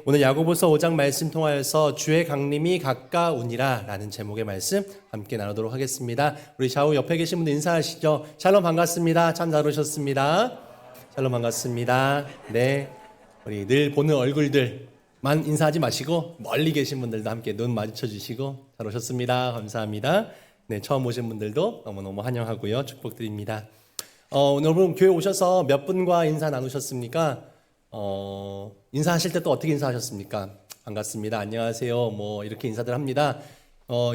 오늘 야고보서 5장 말씀 통하여서 주의 강림이 가까우니라 라는 제목의 말씀 함께 나누도록 하겠습니다. 우리 좌우 옆에 계신 분들 인사하시죠. 샬롬 반갑습니다. 참 잘 오셨습니다. 샬롬 반갑습니다. 네, 우리 늘 보는 얼굴들만 인사하지 마시고 멀리 계신 분들도 함께 눈 마주쳐 주시고 잘 오셨습니다. 감사합니다. 네, 처음 오신 분들도 너무너무 환영하고요. 축복드립니다. 오늘 교회 오셔서 몇 분과 인사 나누셨습니까? 인사하실 때 또 어떻게 인사하셨습니까? 반갑습니다. 안녕하세요. 뭐 이렇게 인사들 합니다.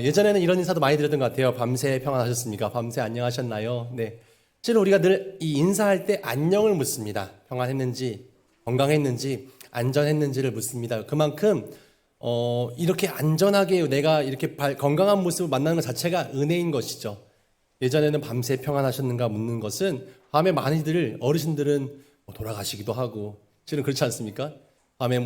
예전에는 이런 인사도 많이 드렸던 것 같아요. 밤새 평안하셨습니까? 밤새 안녕하셨나요? 네. 실은 우리가 늘 이 인사할 때 안녕을 묻습니다. 평안했는지, 건강했는지, 안전했는지를 묻습니다. 그만큼 이렇게 안전하게 내가 이렇게 건강한 모습을 만나는 것 자체가 은혜인 것이죠. 예전에는 밤새 평안하셨는가 묻는 것은 밤에 많이들 어르신들은 돌아가시기도 하고 실은 그렇지 않습니까? 밤에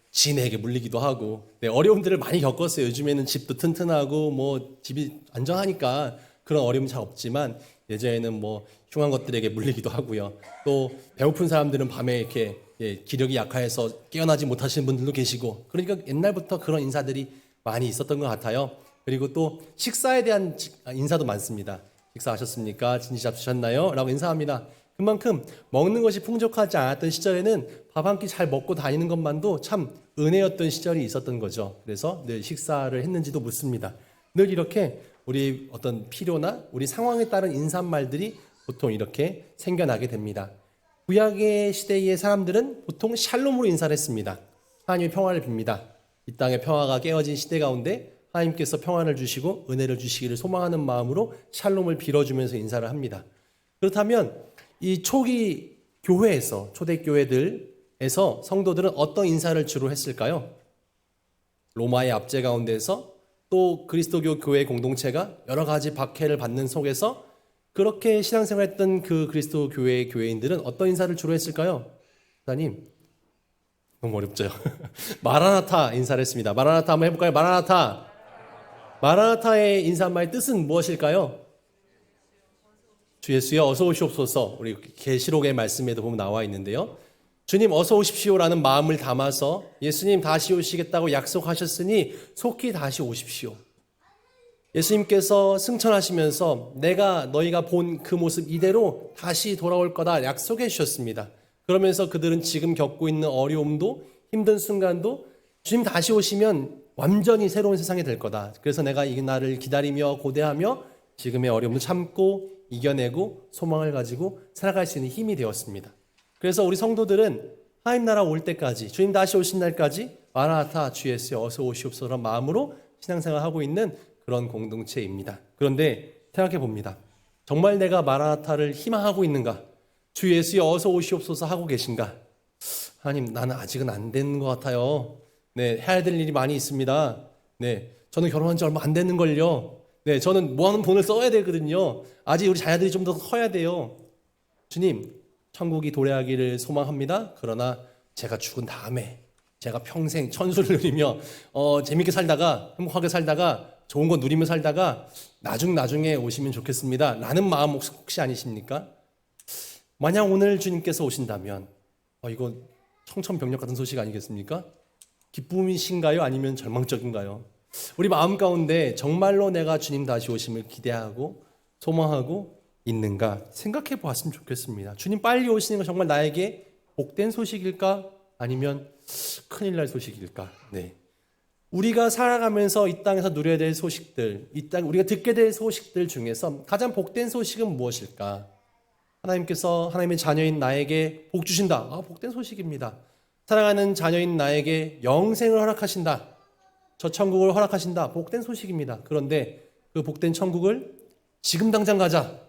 지인에게 물리기도 하고 어려움들을 많이 겪었어요. 요즘에는 집도 튼튼하고 집이 안전하니까 그런 어려움이 잘 없지만 예전에는 흉한 것들에게 물리기도 하고요. 또 배고픈 사람들은 밤에 이렇게 기력이 약해서 깨어나지 못하시는 분들도 계시고 그러니까 옛날부터 그런 인사들이 많이 있었던 것 같아요. 그리고 또 식사에 대한 인사도 많습니다. 식사하셨습니까? 진지 잡수셨나요? 라고 인사합니다. 그만큼 먹는 것이 풍족하지 않았던 시절에는 밥 한 끼 잘 먹고 다니는 것만도 참 은혜였던 시절이 있었던 거죠. 그래서 늘 식사를 했는지도 묻습니다. 늘 이렇게 우리 어떤 필요나 우리 상황에 따른 인사말들이 보통 이렇게 생겨나게 됩니다. 구약의 시대의 사람들은 보통 샬롬으로 인사를 했습니다. 하나님의 평화를 빕니다. 이 땅의 평화가 깨어진 시대 가운데 하나님께서 평안을 주시고 은혜를 주시기를 소망하는 마음으로 샬롬을 빌어주면서 인사를 합니다. 그렇다면 이 초기 교회에서 초대교회들에서 성도들은 어떤 인사를 주로 했을까요? 로마의 압제 가운데서 또 그리스도교 교회 공동체가 여러 가지 박해를 받는 속에서 그렇게 신앙생활했던 그 그리스도 교회의 교회인들은 어떤 인사를 주로 했을까요? 목사님 너무 어렵죠. 마라나타 인사를 했습니다. 마라나타 한번 해볼까요? 마라나타. 마라나타의 인사말의 뜻은 무엇일까요? 주 예수여 어서 오시옵소서. 우리 계시록의 말씀에도 보면 나와 있는데요. 주님 어서 오십시오라는 마음을 담아서 예수님 다시 오시겠다고 약속하셨으니 속히 다시 오십시오. 예수님께서 승천하시면서 내가 너희가 본 그 모습 이대로 다시 돌아올 거다 약속해 주셨습니다. 그러면서 그들은 지금 겪고 있는 어려움도 힘든 순간도 주님 다시 오시면 완전히 새로운 세상이 될 거다. 그래서 내가 이 날을 기다리며 고대하며 지금의 어려움도 참고 이겨내고 소망을 가지고 살아갈 수 있는 힘이 되었습니다. 그래서 우리 성도들은 하나님 나라 올 때까지 주님 다시 오신 날까지 마라나타 주 예수여 어서 오시옵소서 마음으로 신앙생활하고 있는 그런 공동체입니다. 그런데 생각해 봅니다. 정말 내가 마라나타를 희망하고 있는가? 주 예수여 어서 오시옵소서 하고 계신가? 하나님 나는 아직은 안 되는 것 같아요. 네, 해야 될 일이 많이 있습니다. 네, 저는 결혼한 지 얼마 안 됐는걸요. 네, 저는 모아놓은 돈을 써야 되거든요. 아직 우리 자녀들이 좀 더 커야 돼요. 주님, 천국이 도래하기를 소망합니다. 그러나 제가 죽은 다음에 제가 평생 천수를 누리며 재밌게 살다가 행복하게 살다가 좋은 거 누리며 살다가 나중에 오시면 좋겠습니다. 라는 마음 혹시 아니십니까? 만약 오늘 주님께서 오신다면 이거 청천벽력 같은 소식 아니겠습니까? 기쁨이신가요? 아니면 절망적인가요? 우리 마음 가운데 정말로 내가 주님 다시 오심을 기대하고 소망하고 있는가 생각해 보았으면 좋겠습니다. 주님 빨리 오시는 건 정말 나에게 복된 소식일까? 아니면 큰일 날 소식일까? 네. 우리가 살아가면서 이 땅에서 누려야 될 소식들, 이 땅 우리가 듣게 될 소식들 중에서 가장 복된 소식은 무엇일까? 하나님께서 하나님의 자녀인 나에게 복 주신다. 복된 소식입니다. 사랑하는 자녀인 나에게 영생을 허락하신다. 저 천국을 허락하신다. 복된 소식입니다. 그런데 그 복된 천국을 지금 당장 가자.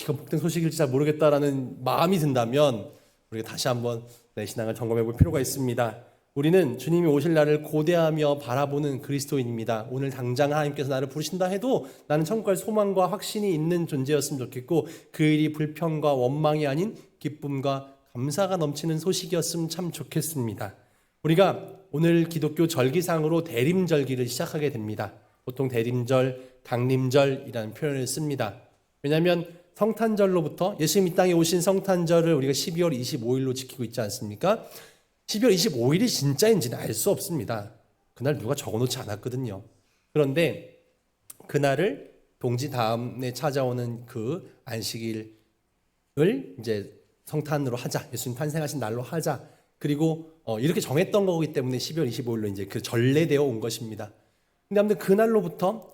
이건 복된 소식일지 잘 모르겠다라는 마음이 든다면 우리가 다시 한번 내 신앙을 점검해 볼 필요가 있습니다. 우리는 주님이 오실 날을 고대하며 바라보는 그리스도인입니다. 오늘 당장 하나님께서 나를 부르신다 해도 나는 천국 갈 소망과 확신이 있는 존재였으면 좋겠고 그 일이 불평과 원망이 아닌 기쁨과 감사가 넘치는 소식이었으면 참 좋겠습니다. 우리가 오늘 기독교 절기상으로 대림절기를 시작하게 됩니다. 보통 대림절, 강림절이라는 표현을 씁니다. 왜냐하면 성탄절로부터 예수님 이 땅에 오신 성탄절을 우리가 12월 25일로 지키고 있지 않습니까? 12월 25일이 진짜인지는 알 수 없습니다. 그날 누가 적어놓지 않았거든요. 그런데 그날을 동지 다음에 찾아오는 그 안식일을 이제 성탄으로 하자, 예수님 탄생하신 날로 하자. 그리고 이렇게 정했던 거기 때문에 12월 25일로 이제 그 전래되어 온 것입니다. 근데 아무튼 그날로부터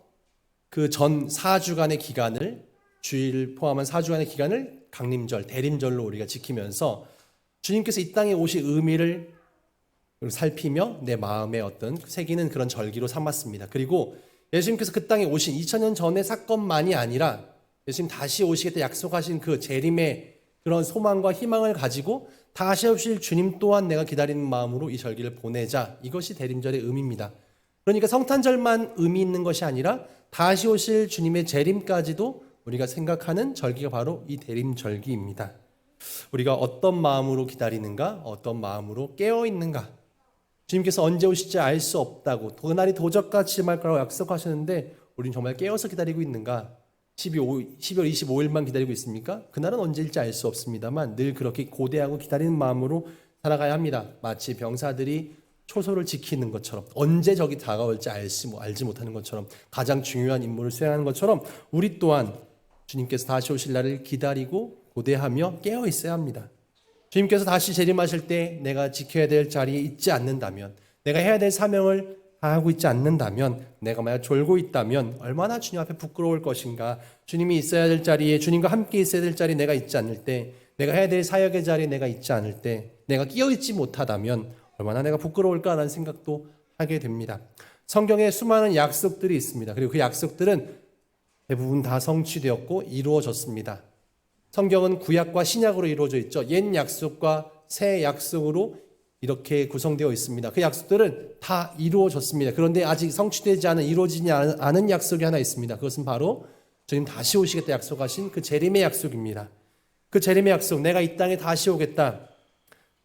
그 전 4주간의 기간을, 주일 포함한 4주간의 기간을 강림절, 대림절로 우리가 지키면서 주님께서 이 땅에 오실 의미를 살피며 내 마음에 어떤 새기는 그런 절기로 삼았습니다. 그리고 예수님께서 그 땅에 오신 2000년 전의 사건만이 아니라 예수님 다시 오시겠다 약속하신 그 재림의 그런 소망과 희망을 가지고 다시 오실 주님 또한 내가 기다리는 마음으로 이 절기를 보내자. 이것이 대림절의 의미입니다. 그러니까 성탄절만 의미 있는 것이 아니라 다시 오실 주님의 재림까지도 우리가 생각하는 절기가 바로 이 대림절기입니다. 우리가 어떤 마음으로 기다리는가, 어떤 마음으로 깨어있는가. 주님께서 언제 오실지 알 수 없다고, 그날이 도적같이 임할 거라고 약속하셨는데 우리는 정말 깨어서 기다리고 있는가? 12월 25일만 기다리고 있습니까? 그날은 언제일지 알 수 없습니다만 늘 그렇게 고대하고 기다리는 마음으로 살아가야 합니다. 마치 병사들이 초소를 지키는 것처럼, 언제 적이 다가올지 알지 못하는 것처럼, 가장 중요한 임무를 수행하는 것처럼 우리 또한 주님께서 다시 오실 날을 기다리고 고대하며 깨어 있어야 합니다. 주님께서 다시 재림하실 때 내가 지켜야 될 자리에 있지 않는다면, 내가 해야 될 사명을 다하고 있지 않는다면, 내가 만약 졸고 있다면 얼마나 주님 앞에 부끄러울 것인가. 주님이 있어야 될 자리에, 주님과 함께 있어야 될 자리에 내가 있지 않을 때, 내가 해야 될 사역의 자리에 내가 있지 않을 때, 내가 끼어 있지 못하다면 얼마나 내가 부끄러울까라는 생각도 하게 됩니다. 성경에 수많은 약속들이 있습니다. 그리고 그 약속들은 대부분 다 성취되었고 이루어졌습니다. 성경은 구약과 신약으로 이루어져 있죠. 옛 약속과 새 약속으로 이렇게 구성되어 있습니다. 그 약속들은 다 이루어졌습니다. 그런데 아직 성취되지 않은, 이루어지지 않은 약속이 하나 있습니다. 그것은 바로 주님 다시 오시겠다 약속하신 그 재림의 약속입니다. 그 재림의 약속, 내가 이 땅에 다시 오겠다.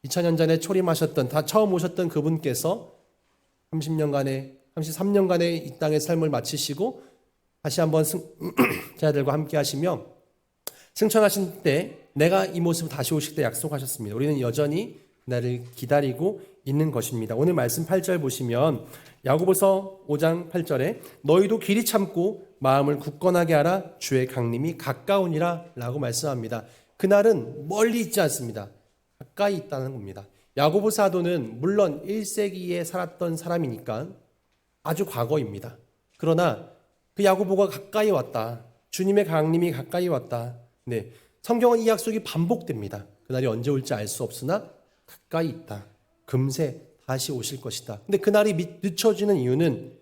2000년 전에 초림하셨던, 다 처음 오셨던 그분께서 33년간의 이 땅의 삶을 마치시고 다시 한번 제자들과 함께 하시며 승천하신 때 내가 이 모습을 다시 오실 때 약속하셨습니다. 우리는 여전히 나를 기다리고 있는 것입니다. 오늘 말씀 8절 보시면 야고보서 5장 8절에 너희도 길이 참고 마음을 굳건하게 하라 주의 강림이 가까우니라 라고 말씀합니다. 그날은 멀리 있지 않습니다. 가까이 있다는 겁니다. 야고보 사도는 물론 1세기에 살았던 사람이니까 아주 과거입니다. 그러나 그 야고보가 가까이 왔다. 주님의 강림이 가까이 왔다. 네, 성경은 이 약속이 반복됩니다. 그날이 언제 올지 알 수 없으나 가까이 있다. 금세 다시 오실 것이다. 근데 그날이 늦춰지는 이유는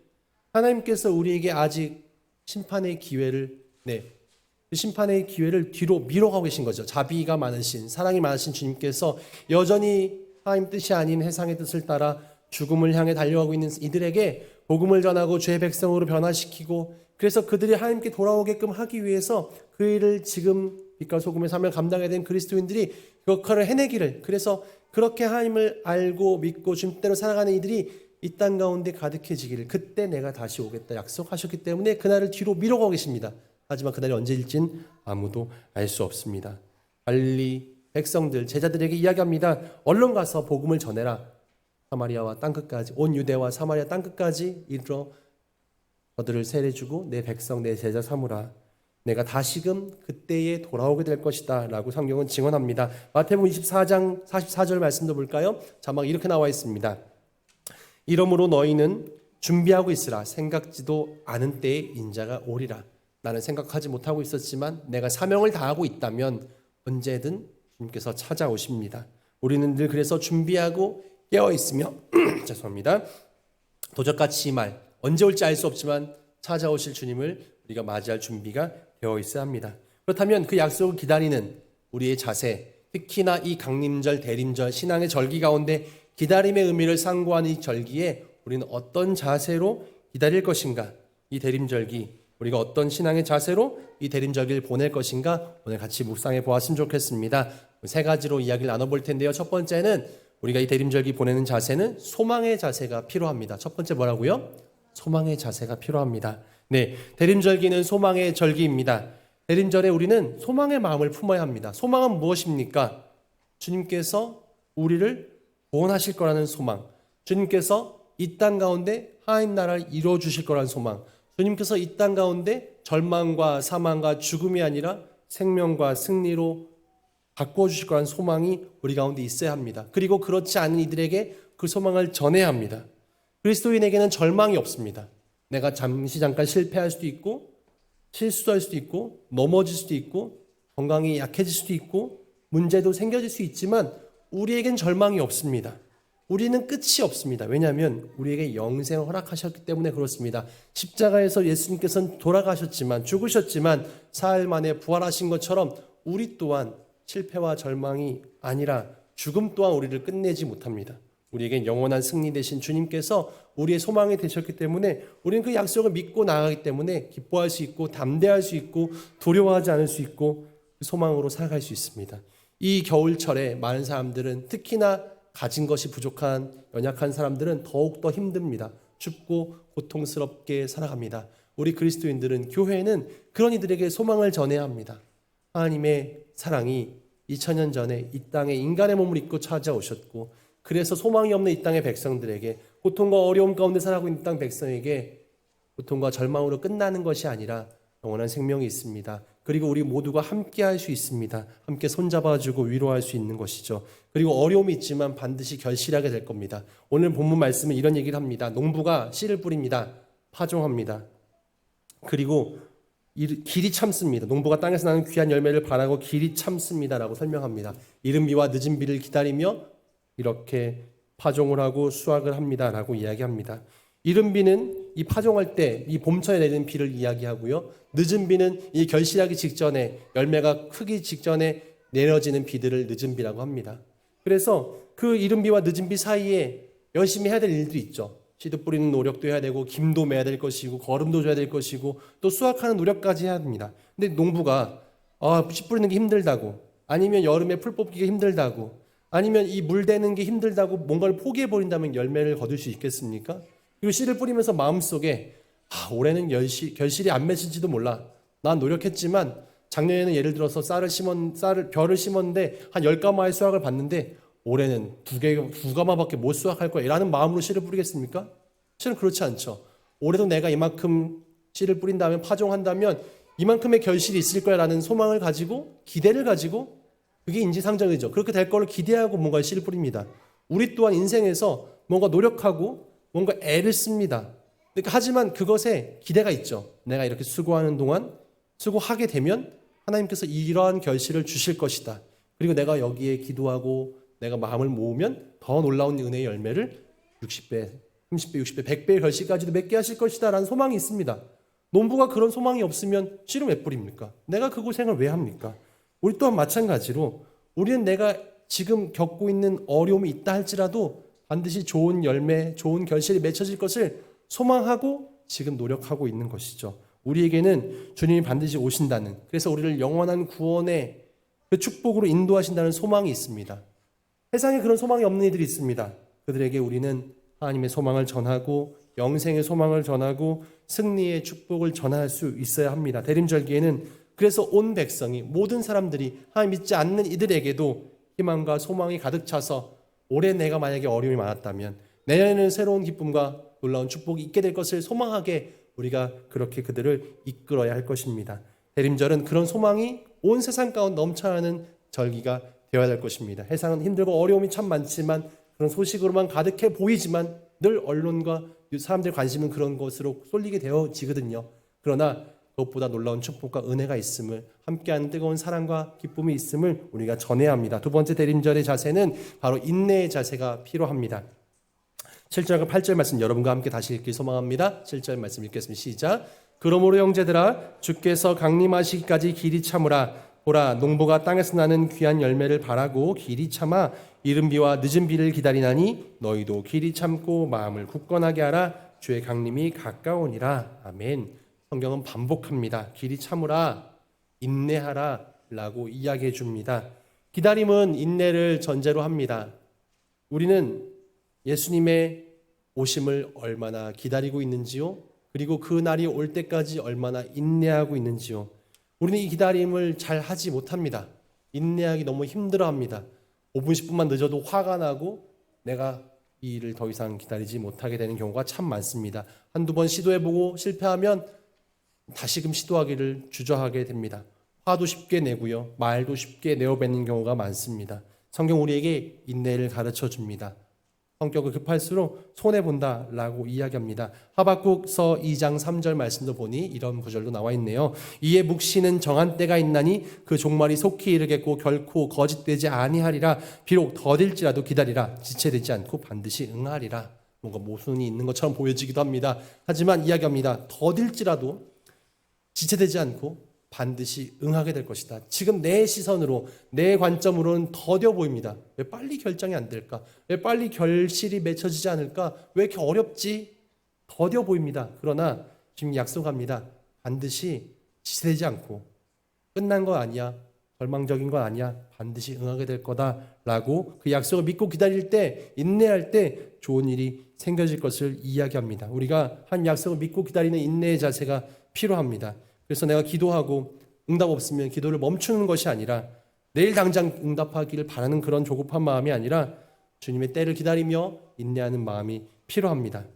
하나님께서 우리에게 아직 심판의 기회를 그 심판의 기회를 뒤로 미뤄가고 계신 거죠. 자비가 많으신, 사랑이 많으신 주님께서 여전히 하나님 뜻이 아닌 세상의 뜻을 따라 죽음을 향해 달려가고 있는 이들에게 복음을 전하고 죄의 백성으로 변화시키고, 그래서 그들이 하나님께 돌아오게끔 하기 위해서 그 일을 지금 빛과 소금의 삶을 감당해야 되는 그리스도인들이 그 역할을 해내기를, 그래서 그렇게 하나님을 알고 믿고 주님대로 살아가는 이들이 이 땅 가운데 가득해지기를, 그때 내가 다시 오겠다 약속하셨기 때문에 그날을 뒤로 미뤄가고 계십니다. 하지만 그날이 언제일진 아무도 알 수 없습니다. 빨리 백성들, 제자들에게 이야기합니다. 얼른 가서 복음을 전해라. 사마리아와 땅끝까지, 온 유대와 사마리아 땅끝까지 이르러 너들을 세례주고 내 백성, 내 제자 삼으라. 내가 다시금 그때에 돌아오게 될 것이다 라고 성경은 증언합니다. 마태복음 24장 44절 말씀도 볼까요? 자막 이렇게 나와 있습니다. 이러므로 너희는 준비하고 있으라. 생각지도 않은 때에 인자가 오리라. 나는 생각하지 못하고 있었지만 내가 사명을 다하고 있다면 언제든 주님께서 찾아오십니다. 우리는 늘 그래서 준비하고 깨어있으며 죄송합니다. 도적같이 임할, 언제 올지 알 수 없지만 찾아오실 주님을 우리가 맞이할 준비가 되어 있어야 합니다. 그렇다면 그 약속을 기다리는 우리의 자세, 특히나 이 강림절, 대림절, 신앙의 절기 가운데 기다림의 의미를 상고하는 이 절기에 우리는 어떤 자세로 기다릴 것인가? 이 대림절기, 우리가 어떤 신앙의 자세로 이 대림절기를 보낼 것인가? 오늘 같이 묵상해 보았으면 좋겠습니다. 세 가지로 이야기를 나눠볼 텐데요. 첫 번째는 우리가 이 대림절기 보내는 자세는 소망의 자세가 필요합니다. 첫 번째 뭐라고요? 소망의 자세가 필요합니다. 네, 대림절기는 소망의 절기입니다. 대림절에 우리는 소망의 마음을 품어야 합니다. 소망은 무엇입니까? 주님께서 우리를 구원하실 거라는 소망, 주님께서 이 땅 가운데 하나님 나라를 이루어 주실 거라는 소망, 주님께서 이 땅 가운데 절망과 사망과 죽음이 아니라 생명과 승리로 바꾸어 주실 거라는 소망이 우리 가운데 있어야 합니다. 그리고 그렇지 않은 이들에게 그 소망을 전해야 합니다. 그리스도인에게는 절망이 없습니다. 내가 잠깐 실패할 수도 있고 실수할 수도 있고 넘어질 수도 있고 건강이 약해질 수도 있고 문제도 생겨질 수 있지만 우리에겐 절망이 없습니다. 우리는 끝이 없습니다. 왜냐하면 우리에게 영생을 허락하셨기 때문에 그렇습니다. 십자가에서 예수님께서는 돌아가셨지만 죽으셨지만 사흘 만에 부활하신 것처럼 우리 또한 실패와 절망이 아니라 죽음 또한 우리를 끝내지 못합니다. 우리에겐 영원한 승리 되신 주님께서 우리의 소망이 되셨기 때문에 우리는 그 약속을 믿고 나아가기 때문에 기뻐할 수 있고 담대할 수 있고 두려워하지 않을 수 있고 그 소망으로 살아갈 수 있습니다. 이 겨울철에 많은 사람들은 특히나 가진 것이 부족한 연약한 사람들은 더욱더 힘듭니다. 춥고 고통스럽게 살아갑니다. 우리 그리스도인들은 교회는 그런 이들에게 소망을 전해야 합니다. 하나님의 사랑이 2000년 전에 이 땅에 인간의 몸을 입고 찾아오셨고 그래서 소망이 없는 이 땅의 백성들에게 고통과 어려움 가운데 살아가고 있는 땅 백성에게 고통과 절망으로 끝나는 것이 아니라 영원한 생명이 있습니다. 그리고 우리 모두가 함께 할 수 있습니다. 함께 손잡아주고 위로할 수 있는 것이죠. 그리고 어려움이 있지만 반드시 결실하게 될 겁니다. 오늘 본문 말씀은 이런 얘기를 합니다. 농부가 씨를 뿌립니다. 파종합니다. 그리고 길이 참습니다. 농부가 땅에서 나는 귀한 열매를 바라고 길이 참습니다라고 설명합니다. 이른 비와 늦은 비를 기다리며 이렇게 파종을 하고 수확을 합니다라고 이야기합니다. 이른 비는 이 파종할 때 이 봄철에 내리는 비를 이야기하고요. 늦은 비는 이 결실하기 직전에 열매가 크기 직전에 내려지는 비들을 늦은 비라고 합니다. 그래서 그 이른 비와 늦은 비 사이에 열심히 해야 될 일들이 있죠. 씨도 뿌리는 노력도 해야 되고 김도 매야 될 것이고 거름도 줘야 될 것이고 또 수확하는 노력까지 해야 합니다. 근데 농부가 씨 뿌리는 게 힘들다고 아니면 여름에 풀 뽑기가 힘들다고 아니면 이 물 대는 게 힘들다고 뭔가를 포기해버린다면 열매를 거둘 수 있겠습니까? 그리고 씨를 뿌리면서 마음속에 올해는 결실이 안 맺을지도 몰라. 난 노력했지만 작년에는 예를 들어서 벼를 심었는데 한 10가마의 수확을 봤는데 올해는 두 가마밖에 못 수확할 거야 라는 마음으로 씨를 뿌리겠습니까? 실은 그렇지 않죠. 올해도 내가 이만큼 씨를 뿌린다면 파종한다면 이만큼의 결실이 있을 거야 라는 소망을 가지고 기대를 가지고 그게 인지상정이죠. 그렇게 될 거를 기대하고 뭔가 씨를 뿌립니다. 우리 또한 인생에서 뭔가 노력하고 뭔가 애를 씁니다. 그러니까 하지만 그것에 기대가 있죠. 내가 이렇게 수고하는 동안 수고하게 되면 하나님께서 이러한 결실을 주실 것이다. 그리고 내가 여기에 기도하고 내가 마음을 모으면 더 놀라운 은혜의 열매를 60배, 30배, 60배, 100배의 결실까지도 맺게 하실 것이다 라는 소망이 있습니다. 농부가 그런 소망이 없으면 씨를 왜 뿌립니까? 내가 그 고생을 왜 합니까? 우리 또한 마찬가지로 우리는 내가 지금 겪고 있는 어려움이 있다 할지라도 반드시 좋은 열매, 좋은 결실이 맺혀질 것을 소망하고 지금 노력하고 있는 것이죠. 우리에게는 주님이 반드시 오신다는, 그래서 우리를 영원한 구원의 그 축복으로 인도하신다는 소망이 있습니다. 세상에 그런 소망이 없는 이들이 있습니다. 그들에게 우리는 하나님의 소망을 전하고 영생의 소망을 전하고 승리의 축복을 전할 수 있어야 합니다. 대림절기에는 그래서 온 백성이 모든 사람들이 하나님 믿지 않는 이들에게도 희망과 소망이 가득 차서 올해 내가 만약에 어려움이 많았다면 내년에는 새로운 기쁨과 놀라운 축복이 있게 될 것을 소망하게 우리가 그렇게 그들을 이끌어야 할 것입니다. 대림절은 그런 소망이 온 세상 가운데 넘쳐나는 절기가 되어야 될 것입니다. 세상은 힘들고 어려움이 참 많지만 그런 소식으로만 가득해 보이지만 늘 언론과 사람들의 관심은 그런 것으로 쏠리게 되어지거든요. 그러나 그것보다 놀라운 축복과 은혜가 있음을, 함께하는 뜨거운 사랑과 기쁨이 있음을 우리가 전해야 합니다. 두 번째 대림절의 자세는 바로 인내의 자세가 필요합니다. 7절과 8절 말씀 여러분과 함께 다시 읽기 소망합니다. 7절 말씀 읽겠습니다. 시작. 그러므로 형제들아 주께서 강림하시기까지 길이 참으라. 보라 농부가 땅에서 나는 귀한 열매를 바라고 길이 참아 이른 비와 늦은 비를 기다리나니 너희도 길이 참고 마음을 굳건하게 하라. 주의 강림이 가까우니라. 아멘. 성경은 반복합니다. 길이 참으라, 인내하라 라고 이야기해 줍니다. 기다림은 인내를 전제로 합니다. 우리는 예수님의 오심을 얼마나 기다리고 있는지요? 그리고 그 날이 올 때까지 얼마나 인내하고 있는지요? 우리는 이 기다림을 잘 하지 못합니다. 인내하기 너무 힘들어합니다. 5분, 10분만 늦어도 화가 나고 내가 이 일을 더 이상 기다리지 못하게 되는 경우가 참 많습니다. 한두 번 시도해보고 실패하면 다시금 시도하기를 주저하게 됩니다. 화도 쉽게 내고요, 말도 쉽게 내어뱉는 경우가 많습니다. 성경 우리에게 인내를 가르쳐 줍니다. 성격이 급할수록 손해본다라고 이야기합니다. 하박국서 2장 3절 말씀도 보니 이런 구절도 나와 있네요. 이에 묵시는 정한 때가 있나니 그 종말이 속히 이르겠고 결코 거짓되지 아니하리라. 비록 더딜지라도 기다리라. 지체되지 않고 반드시 응하리라. 뭔가 모순이 있는 것처럼 보여지기도 합니다. 하지만 이야기합니다. 더딜지라도 지체되지 않고 반드시 응하게 될 것이다. 지금 내 시선으로, 내 관점으로는 더뎌 보입니다. 왜 빨리 결정이 안 될까? 왜 빨리 결실이 맺혀지지 않을까? 왜 이렇게 어렵지? 더뎌 보입니다. 그러나 지금 약속합니다. 반드시 지체되지 않고 끝난 거 아니야, 절망적인 건 아니야, 반드시 응하게 될 거다라고 그 약속을 믿고 기다릴 때, 인내할 때 좋은 일이 생겨질 것을 이야기합니다. 우리가 한 약속을 믿고 기다리는 인내의 자세가 필요합니다. 그래서 내가 기도하고 응답 없으면 기도를 멈추는 것이 아니라 내일 당장 응답하기를 바라는 그런 조급한 마음이 아니라 주님의 때를 기다리며 인내하는 마음이 필요합니다.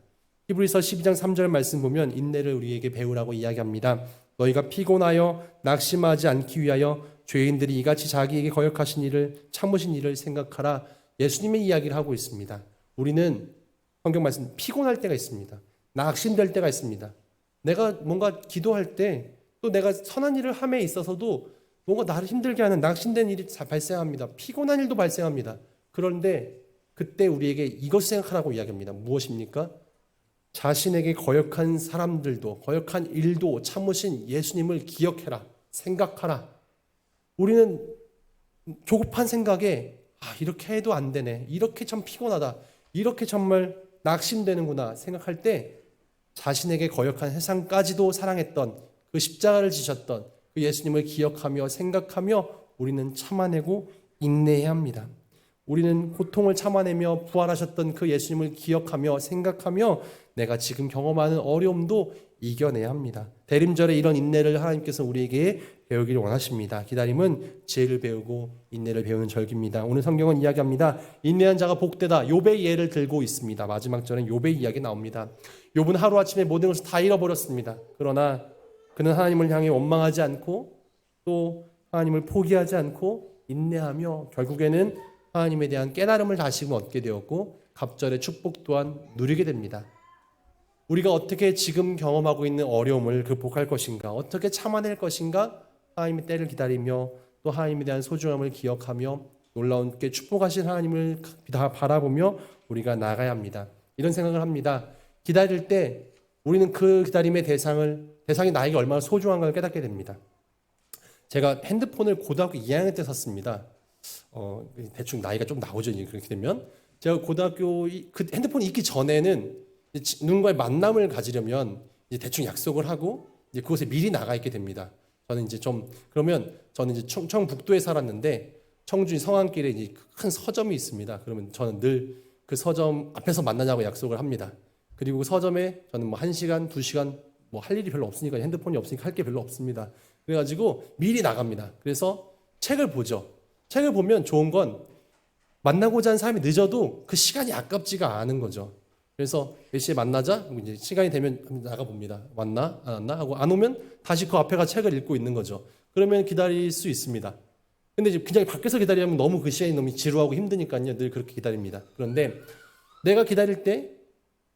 히브리서 12장 3절 말씀 보면 인내를 우리에게 배우라고 이야기합니다. 너희가 피곤하여 낙심하지 않기 위하여 죄인들이 이같이 자기에게 거역하신 일을 참으신 일을 생각하라. 예수님의 이야기를 하고 있습니다. 우리는 성경 말씀 피곤할 때가 있습니다. 낙심될 때가 있습니다. 내가 뭔가 기도할 때 또 내가 선한 일을 함에 있어서도 뭔가 나를 힘들게 하는 낙심된 일이 발생합니다. 피곤한 일도 발생합니다. 그런데 그때 우리에게 이것 생각하라고 이야기합니다. 무엇입니까? 자신에게 거역한 사람들도, 거역한 일도 참으신 예수님을 기억해라, 생각하라. 우리는 조급한 생각에 이렇게 해도 안 되네, 이렇게 참 피곤하다, 이렇게 정말 낙심되는구나 생각할 때 자신에게 거역한 세상까지도 사랑했던 그 십자가를 지셨던 그 예수님을 기억하며 생각하며 우리는 참아내고 인내해야 합니다. 우리는 고통을 참아내며 부활하셨던 그 예수님을 기억하며 생각하며 내가 지금 경험하는 어려움도 이겨내야 합니다. 대림절에 이런 인내를 하나님께서 우리에게 배우기를 원하십니다. 기다림은 지혜를 배우고 인내를 배우는 절기입니다. 오늘 성경은 이야기합니다. 인내한 자가 복되다. 욥의 예를 들고 있습니다. 마지막 절에 욥의 이야기 나옵니다. 욥은 하루아침에 모든 것을 다 잃어버렸습니다. 그러나 그는 하나님을 향해 원망하지 않고 또 하나님을 포기하지 않고 인내하며 결국에는 하나님에 대한 깨달음을 다시금 얻게 되었고 갑절의 축복 또한 누리게 됩니다. 우리가 어떻게 지금 경험하고 있는 어려움을 극복할 것인가, 어떻게 참아낼 것인가, 하나님의 때를 기다리며 또 하나님에 대한 소중함을 기억하며 놀라운게 축복하신 하나님을 바라보며 우리가 나가야 합니다. 이런 생각을 합니다. 기다릴 때 우리는 그 기다림의 대상이 나에게 얼마나 소중한가를 깨닫게 됩니다. 제가 핸드폰을 고등학교 2학년 때 샀습니다. 대충 나이가 좀 나오죠. 그렇게 되면 제가 고등학교 그 핸드폰이 있기 전에는 누군가의 만남을 가지려면 이제 대충 약속을 하고 이제 그곳에 미리 나가 있게 됩니다. 저는 이제 청북도에 살았는데 청주 성안길에 이제 큰 서점이 있습니다. 그러면 저는 늘 그 서점 앞에서 만나자고 약속을 합니다. 그리고 그 서점에 저는 뭐 1시간, 2시간 뭐 할 일이 별로 없으니까 핸드폰이 없으니까 할 게 별로 없습니다. 그래가지고 미리 나갑니다. 그래서 책을 보죠. 책을 보면 좋은 건 만나고자 하는 사람이 늦어도 그 시간이 아깝지가 않은 거죠. 그래서 몇 시에 만나자? 이제 시간이 되면 나가 봅니다. 왔나? 안 왔나? 하고 안 오면 다시 그 앞에 가 책을 읽고 있는 거죠. 그러면 기다릴 수 있습니다. 근데 이제 그냥 밖에서 기다리면 너무 그 시간이 너무 지루하고 힘드니까요. 늘 그렇게 기다립니다. 그런데 내가 기다릴 때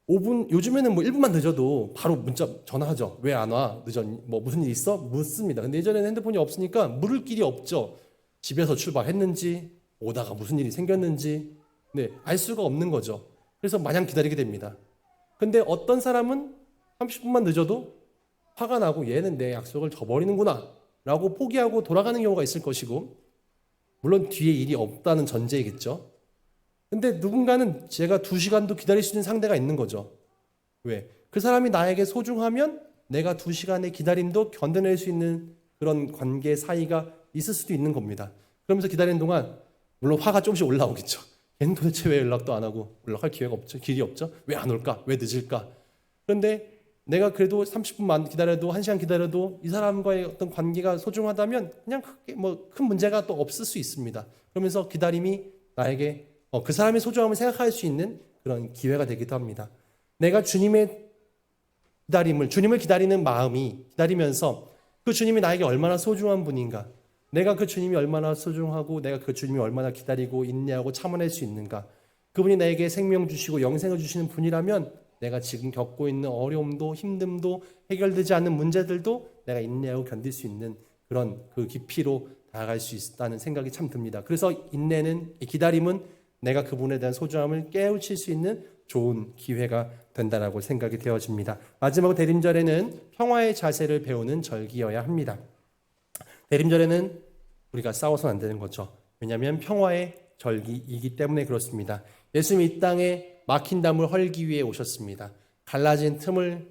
5분, 요즘에는 뭐 1분만 늦어도 바로 문자 전화하죠. 왜 안 와? 늦었니? 뭐 무슨 일 있어? 묻습니다. 근데 예전에는 핸드폰이 없으니까 물을 길이 없죠. 집에서 출발했는지, 오다가 무슨 일이 생겼는지, 알 수가 없는 거죠. 그래서 마냥 기다리게 됩니다. 근데 어떤 사람은 30분만 늦어도 화가 나고 얘는 내 약속을 저버리는구나 라고 포기하고 돌아가는 경우가 있을 것이고, 물론 뒤에 일이 없다는 전제이겠죠. 근데 누군가는 제가 2시간도 기다릴 수 있는 상대가 있는 거죠. 왜? 그 사람이 나에게 소중하면 내가 2시간의 기다림도 견뎌낼 수 있는 그런 관계 사이가 있을 수도 있는 겁니다. 그러면서 기다리는 동안 물론 화가 조금씩 올라오겠죠. 얘는 도대체 왜 연락도 안 하고 연락할 기회가 없죠? 길이 없죠? 왜 안 올까? 왜 늦을까? 그런데 내가 그래도 30분만 기다려도 1시간 기다려도 이 사람과의 어떤 관계가 소중하다면 그냥 크게 뭐 큰 문제가 또 없을 수 있습니다. 그러면서 기다림이 나에게 그 사람의 소중함을 생각할 수 있는 그런 기회가 되기도 합니다. 내가 주님의 주님을 기다리는 마음이 기다리면서 그 주님이 나에게 얼마나 소중한 분인가, 내가 그 주님이 얼마나 소중하고 내가 그 주님이 얼마나 기다리고 인내하고 참아낼 수 있는가, 그분이 나에게 생명 주시고 영생을 주시는 분이라면 내가 지금 겪고 있는 어려움도 힘듦도 해결되지 않는 문제들도 내가 인내하고 견딜 수 있는 그런 그 깊이로 나아갈 수 있다는 생각이 참 듭니다. 그래서 인내는, 이 기다림은 내가 그분에 대한 소중함을 깨우칠 수 있는 좋은 기회가 된다라고 생각이 되어집니다. 마지막 대림절에는 평화의 자세를 배우는 절기여야 합니다. 대림절에는 우리가 싸워서는 안 되는 거죠. 왜냐하면 평화의 절기이기 때문에 그렇습니다. 예수님이 이 땅에 막힌 담을 헐기 위해 오셨습니다. 갈라진 틈을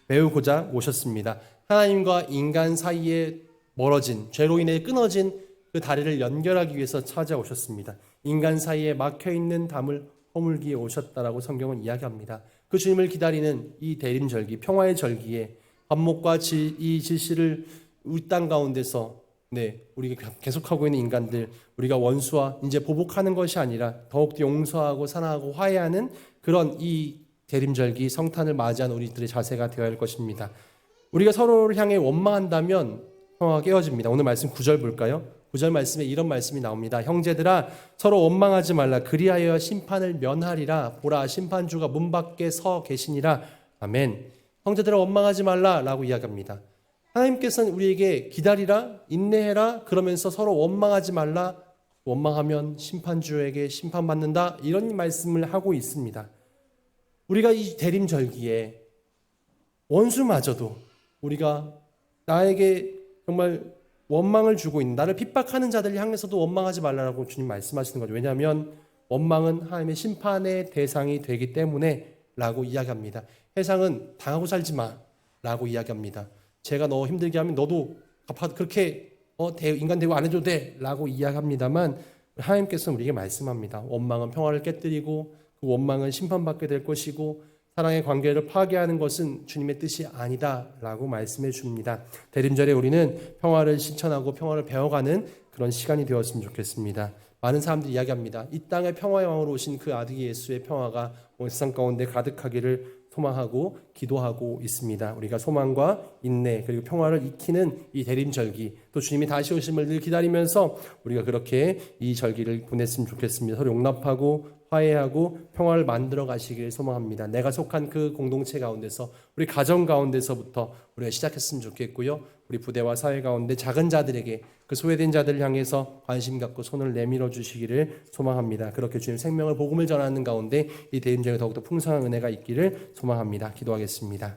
메우고자 오셨습니다. 하나님과 인간 사이에 멀어진, 죄로 인해 끊어진 그 다리를 연결하기 위해서 찾아오셨습니다. 인간 사이에 막혀있는 담을 허물기 위해 오셨다라고 성경은 이야기합니다. 그 주님을 기다리는 이 대림절기, 평화의 절기에 반목과 이 질시를 우리 땅 가운데서 우리가 계속하고 있는 인간들, 우리가 원수와 이제 보복하는 것이 아니라 더욱더 용서하고 사랑하고 화해하는 그런 이 대림절기 성탄을 맞이한 우리들의 자세가 되어야 할 것입니다. 우리가 서로를 향해 원망한다면 평화가 깨어집니다. 오늘 말씀 9절 볼까요? 9절 말씀에 이런 말씀이 나옵니다. 형제들아 서로 원망하지 말라. 그리하여 심판을 면하리라. 보라 심판주가 문 밖에 서 계시니라. 아멘. 형제들아 원망하지 말라라고 이야기합니다. 하나님께서는 우리에게 기다리라, 인내해라, 그러면서 서로 원망하지 말라, 원망하면 심판주에게 심판받는다, 이런 말씀을 하고 있습니다. 우리가 이 대림절기에 원수마저도 우리가 나에게 정말 원망을 주고 있는, 나를 핍박하는 자들 향해서도 원망하지 말라고 주님 말씀하시는 거죠. 왜냐하면 원망은 하나님의 심판의 대상이 되기 때문에 라고 이야기합니다. 세상은 당하고 살지 마 라고 이야기합니다. 제가 너 힘들게 하면 너도 그렇게 인간 대우 안 해줘도 돼 라고 이야기합니다만, 하나님께서는 우리에게 말씀합니다. 원망은 평화를 깨뜨리고 그 원망은 심판받게 될 것이고 사랑의 관계를 파괴하는 것은 주님의 뜻이 아니다 라고 말씀해 줍니다. 대림절에 우리는 평화를 실천하고 평화를 배워가는 그런 시간이 되었으면 좋겠습니다. 많은 사람들이 이야기합니다. 이 땅에 평화의 왕으로 오신 그 아들 예수의 평화가 온 세상 가운데 가득하기를 소망하고 기도하고 있습니다. 우리가 소망과 인내 그리고 평화를 익히는 이 대림절기, 또 주님이 다시 오심을 늘 기다리면서 우리가 그렇게 이 절기를 보냈으면 좋겠습니다. 서로 용납하고 화해하고 평화를 만들어 가시길 소망합니다. 내가 속한 그 공동체 가운데서, 우리 가정 가운데서부터 우리가 시작했으면 좋겠고요. 우리 부대와 사회 가운데 작은 자들에게, 그 소외된 자들을 향해서 관심 갖고 손을 내밀어 주시기를 소망합니다. 그렇게 주님 생명을 복음을 전하는 가운데 이 대림절에 더욱더 풍성한 은혜가 있기를 소망합니다. 기도하겠습니다.